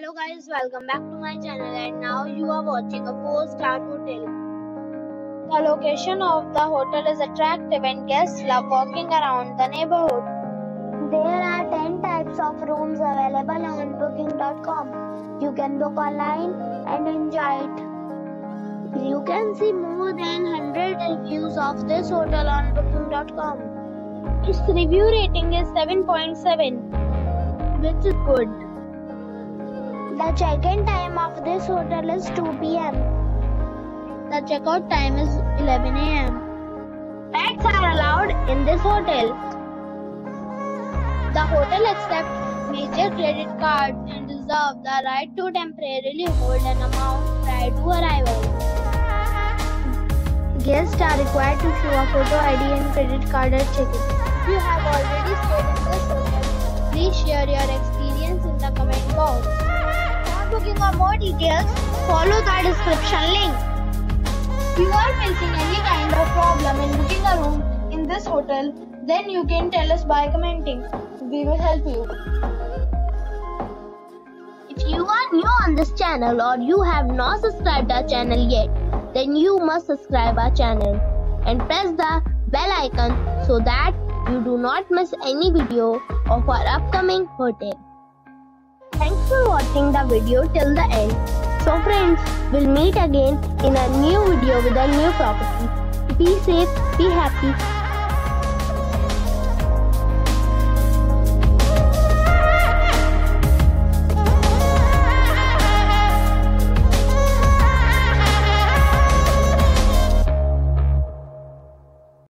Hello guys, welcome back to my channel and now you are watching a 4-star hotel. The location of the hotel is attractive and guests love walking around the neighborhood. There are 10 types of rooms available on booking.com. You can book online and enjoy it. You can see more than 100 reviews of this hotel on booking.com. Its review rating is 7.7, which is good. The check-in time of this hotel is 2 p.m. The checkout time is 11 a.m. Pets are allowed in this hotel. The hotel accepts major credit cards and reserves the right to temporarily hold an amount prior to arrival. Guests are required to show a photo ID and credit card at check-in. If you have already stayed in this hotel, please share your experience in the comment box. For booking or more details, follow the description link. If you are facing any kind of problem in booking a room in this hotel, then you can tell us by commenting. We will help you. If you are new on this channel or you have not subscribed our channel yet, then you must subscribe our channel and press the bell icon so that you do not miss any video of our upcoming hotel. Thanks for watching the video till the end. So friends, we'll meet again in a new video with a new property. Be safe, be happy.